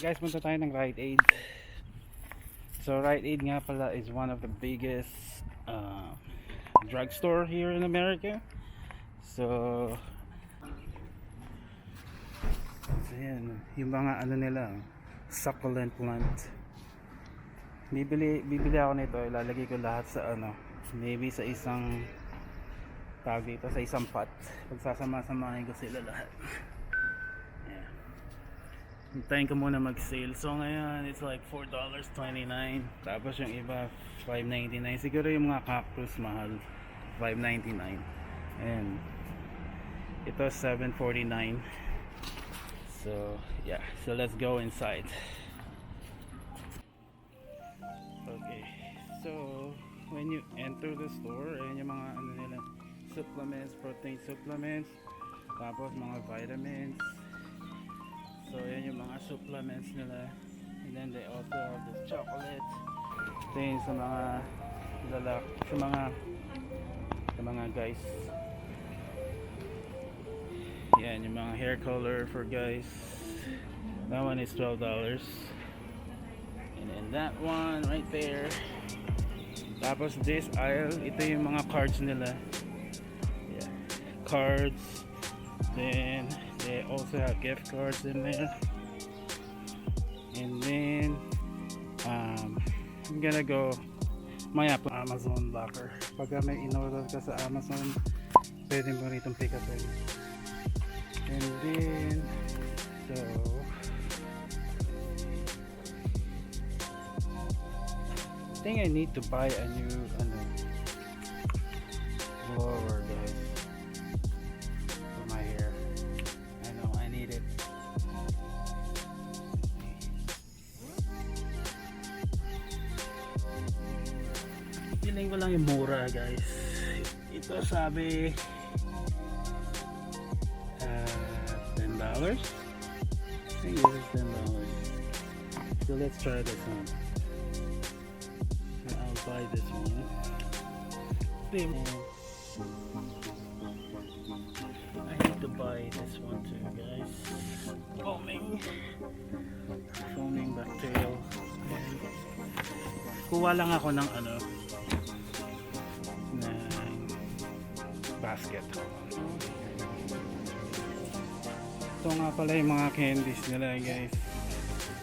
Guys, punta tayo ng Rite Aid. So Rite Aid nga pala is one of the biggest drugstore here in America. So ayan, yung mga ano nila, succulent plant. Bibili ako nito, ilalagay ko lahat sa ano, maybe sa isang tawag dito, sa isang pot. Pagsasama-samahin ko sila lahat. Hintayin ko muna mag-sale. So ngayon it's like $4.29. Tapos yung iba $5.99. Siguro yung mga cactus mahal $5.99. And ito $7.49. So yeah, so let's go inside. Okay, so when you enter the store, ayan yung mga ano nila, supplements, protein supplements, tapos mga vitamins. So yan yung mga supplements nila. And then they also have this chocolate. Ito yun sa mga lalak, sa mga guys. Yan yung mga hair color for guys. That one is $12. And then that one right there. Tapos this aisle, ito yung mga cards nila. Yeah, cards. Then they also have gift cards in there. And then I'm gonna go maya po Amazon locker. Pagka may in-order ka sa Amazon, pwede mo ritong pick up. And then so I think I need to buy a new blower, guys, for my hair. I know I need it. Feeling ko lang yung mura, guys. Ito sabi $10. I think this is $10. So let's try this one. I'll buy this one. I need to buy this one too, guys. Foaming bacterial. Kuha lang ako ng ng basket. Ito nga pala yung mga candies nila, guys.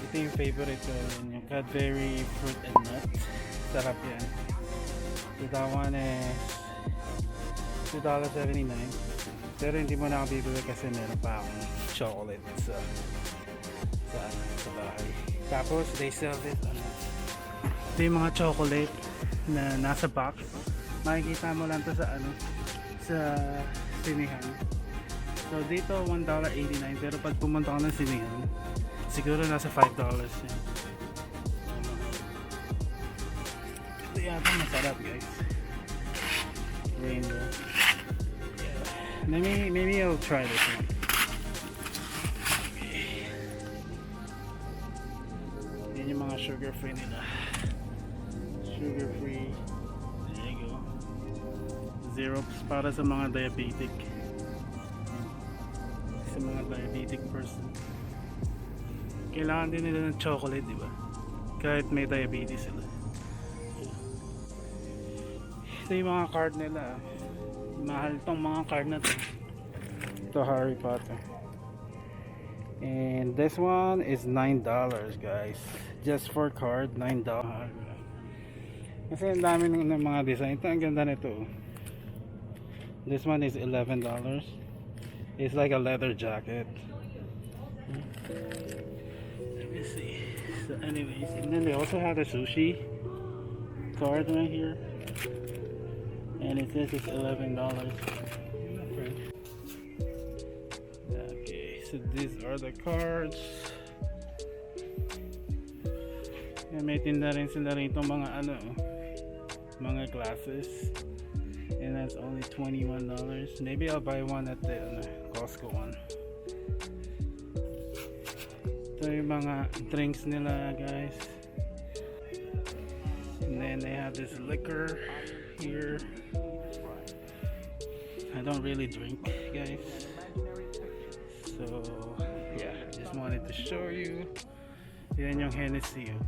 Ito yung favorite ko, yung Cadbury fruit and nut. Sarap yan. So that one is $2.79. Pero hindi mo na ako bibili kasi meron pa akong chocolate sa bahay. Tapos they sell this ito yung mga chocolate na nasa box. Makikita mo lang to sa sinihan. So dito $1.89, pero pag pumunta ka ng sinihan, siguro nasa $5 yan. Ito yata masarap, guys. Rainbow. Yeah. Maybe I'll try this one. Okay. Yan yung mga sugar free nila. Sugar free. There you go. Zero para sa mga diabetic. Sa mga diabetic person. Kailangan din nila ng chocolate, di ba? Kahit may diabetes sila. Ito yung mga card nila. Mahal tong mga card na to. Ito Harry Potter. And this one is $9, guys. Just for card, $9. Kasi ang dami ng mga design. Ito ang ganda nito. This one is $11. It's like a leather jacket. Let me see. So anyways, and then they also have a sushi card right here. And it says it's $11. Okay, so these are the cards. And may tinda rin sila rito mga mga glasses. And that's only $21. Maybe I'll buy one at the Costco one. Ito yung mga drinks nila, guys. And then they have this liquor here. I don't really drink, guys. So yeah, I just wanted to show you. Yan yung Hennessy, oh.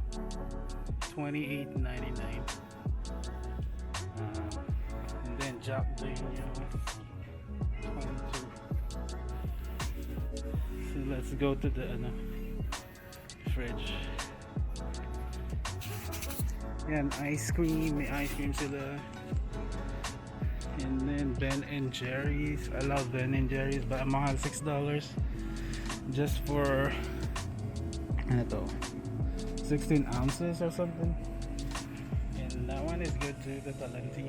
$28.99. And then Jack Daniels, 22. So let's go to the fridge. Yan, ice cream. May ice cream sila. And then Ben and Jerry's. I love Ben and Jerry's, but mahal $6 just for 16 ounces or something. And that one is good too, the Talenti.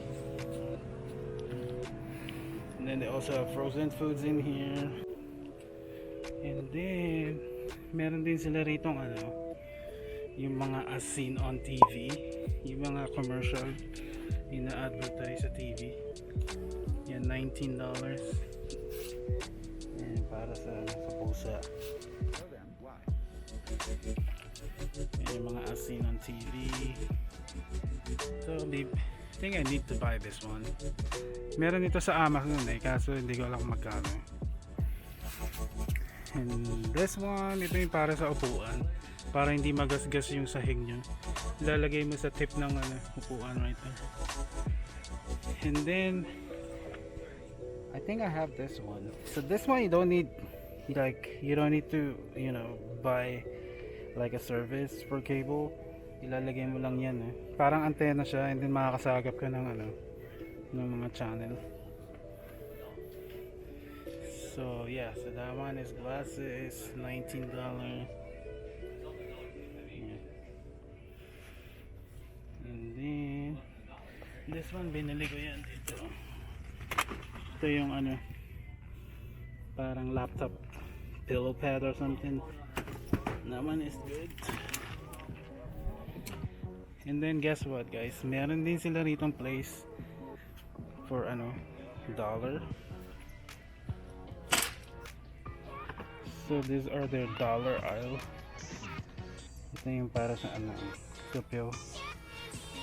And then they also have frozen foods in here. And then meron din sila ritong yung mga as seen on TV, yung mga commercial ina-advertise sa TV. Yan, $19. Yan, para sa pusa. Yan, yung mga as seen on TV. So I think I need to buy this one. Meron ito sa Amazon kaso hindi ko alam magkano. And this one, ito yung para sa upuan, para hindi magasgas yung sahig nyo. Ilalagay mo sa tip ng upuan right there. And then I think I have this one. So this one you don't need to buy like a service for cable. Ilalagay mo lang yan parang antena siya, and then makakasagap ka ng mga channel. So yeah, so that one is glasses, $19. Yeah. And then this one binili ko yan dito. Ito yung parang laptop pillow pad or something. That one is good. And then guess what guys, meron din sila ritong place for $1. So these are their dollar aisle. Ito yung para sa Scipio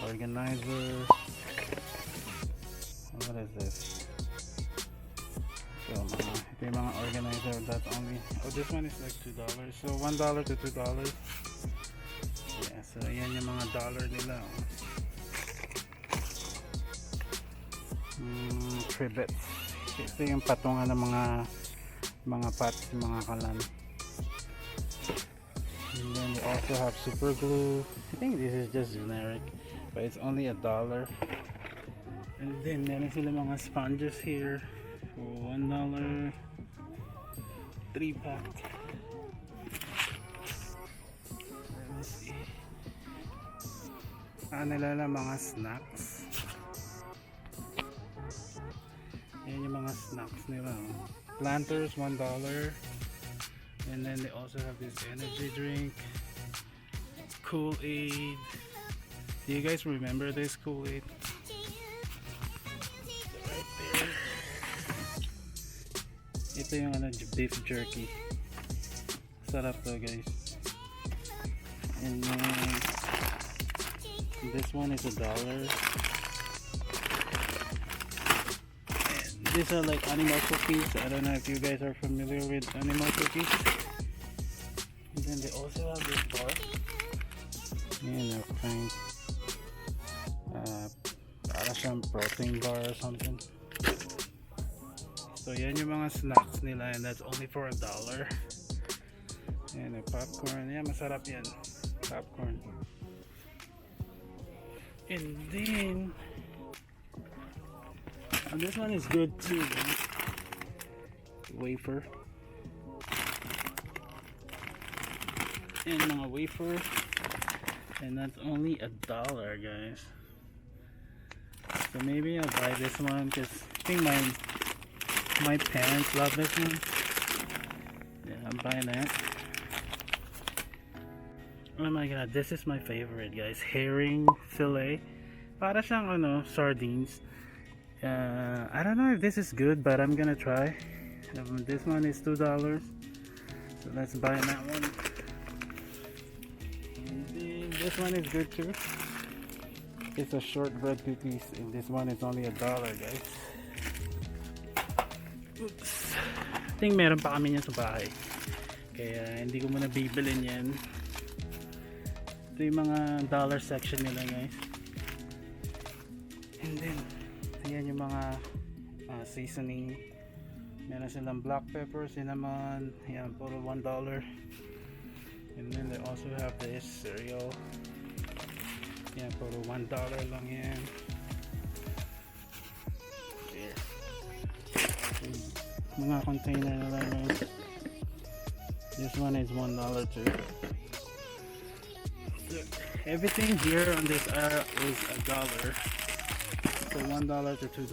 organizer. What is this? So ito yung mga organizer that's only, this one is like $2. So $1 to $2. Yeah, so yan yung mga dollar nila. Tribets. Ito yung patungan ng mga pots, mga kalan. And then they also have super glue. I think this is just generic, but it's only $1. And then meron sila mga sponges here for $1. 3-pack. Let me see. Nila mga snacks. Yan yung mga snacks nila. Planters, $1. And then they also have this energy drink, Kool-Aid. Do you guys remember this Kool-Aid? Right there. Ito yung beef jerky. Sarap to guys. And then this one is $1. These are like animal cookies. I don't know if you guys are familiar with animal cookies. And then they also have this bar. Para siyang protein bar or something. So yan yung mga snacks nila, and that's only for $1. And popcorn. Yeah, masarap yan. Popcorn. And then this one is good too. Wafer. And mga wafer. And that's only $1, guys. So maybe I'll buy this one because I think my parents love this one. Yeah, I'm buying that. Oh my god, this is my favorite guys. Herring fillet. Para siyang sardines. I don't know if this is good, but I'm gonna try. This one is $2, so let's buy that one. And then this one is good too. It's a shortbread cookies, and this one is only $1, guys. Oops. I think meron pa kami niyan sa bahay, kaya hindi ko muna bibilin yan. Ito yung mga dollar section nila guys. And then ayan yung mga seasoning. Meron silang black pepper, cinnamon, yan puro $1. And then they also have this cereal, yan puro $1 lang yan. There. Mga container na lang yun. This one is $1 too. So everything here on this aisle is $1. So $1 to $2.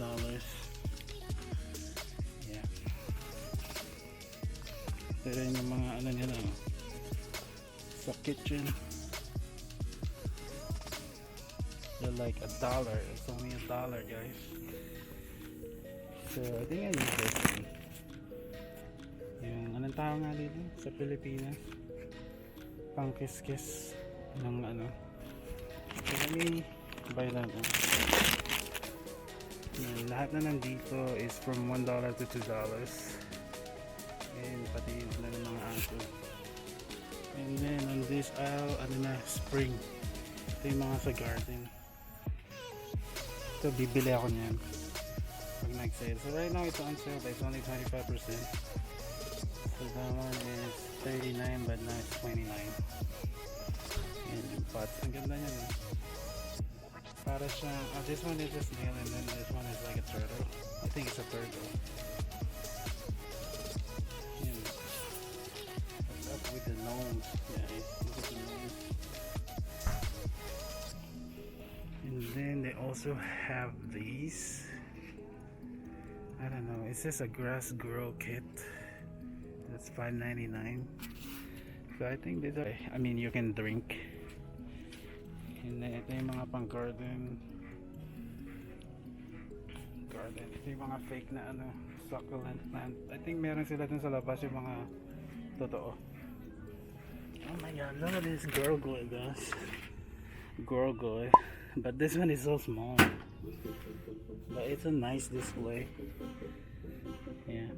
Yeah. Pero yung mga ano nila sa kitchen, they're like $1. It's only $1 guys. So I think I need this one. Yung anong tawag nga dito sa Pilipinas, pang kiss-kiss ng ano. So let me buy that one. Yan, lahat na nandito is from $1 to $2. And pati yung ano ng mga aso. And then on this aisle, ano na, spring. Ito yung mga sa garden. Ito, bibili ako niyan pag nag-sale. So right now ito on sale, but it's only 25%. So that one is 39 but now it's 29. And yung pots, ang ganda niya no? Para siyang, this one is a snail and then this one is like a turtle. I think it's a turtle. Yan. What's up with the gnomes guys? Look at the gnomes. And then they also have these. I don't know, it's just a grass grow kit. That's $5.99. So I think these are, I mean you can drink. And then ito yung mga pang garden. Ito yung mga fake na ano, succulent plant. I think meron sila dun sa labas yung mga totoo. Oh my god, look at this gargoyle guys. Gargoyle. But this one is so small. But it's a nice display. Yeah.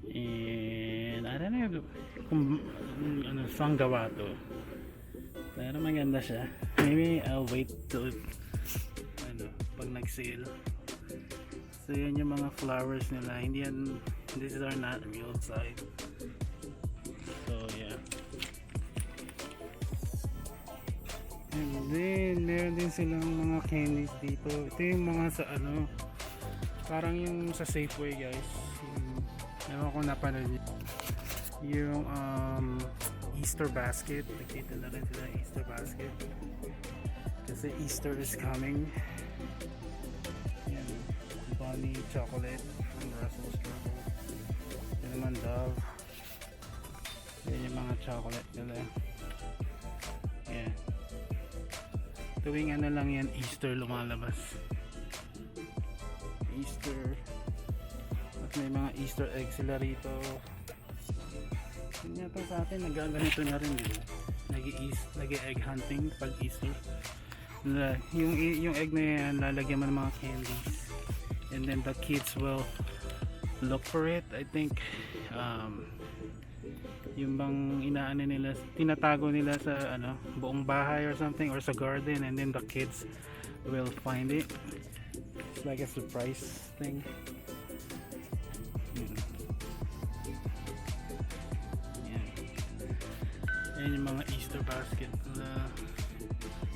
And I don't know kung ano saan gawa to. Pero maganda siya. Maybe I'll wait till ano, pag nag-sale. So yan yung mga flowers nila. Hindi yan, these are not real size. So yeah. And then meron din silang mga candies dito. Ito yung mga sa ano, parang yung sa Safeway guys. Ewan ko napanood niyo. Yung Easter basket. Nakita na rin sila Easter basket. Kasi Easter is coming. Yan. Bunny chocolate from Brussels truffles. Yan naman Dove. Yan yung mga chocolate nila. Yan. Tuwing ano lang yan, Easter lumalabas. Easter. At may mga Easter egg sila rito. Yun yata sa atin, nagaganito na rin din. Nag-egg hunting pag Easter. Yung egg na yan, lalagyan mo ng mga candies. And then the kids will look for it. I think yung bang inaano nila, tinatago nila sa ano, buong bahay or something or sa garden, and then the kids will find it. It's like a surprise thing. And yung mga Easter basket.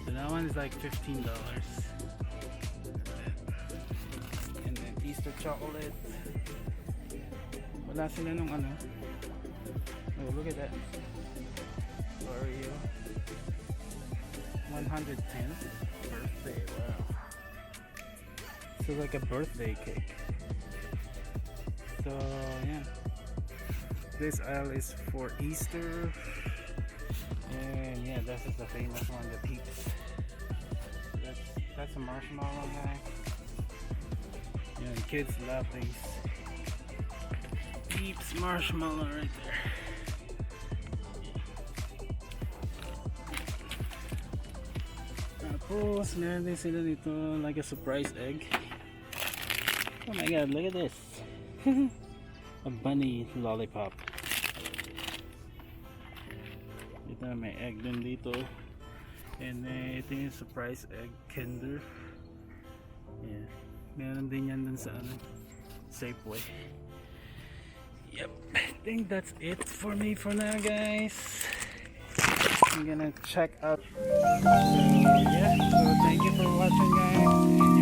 So that one is like $15. And then Easter chocolate. Wala sila nung ano. Oh, look at that. Oreo. 110 birthday. Wow. So like a birthday cake. So yeah. This aisle is for Easter. And yeah, this is the famous one, the Peeps. That's a marshmallow guy. Yeah, the kids love these. Peeps marshmallow right there. Tapos, meron din sila dito like a surprise egg. Oh my god, look at this. A bunny lollipop. Ito na may egg din dito. And ito yung surprise egg kinder. Yeah. Meron din yan dun sa ano, Safeway. Yep, I think that's it for me for now, guys. I'm gonna check out. So yeah, so thank you for watching, guys.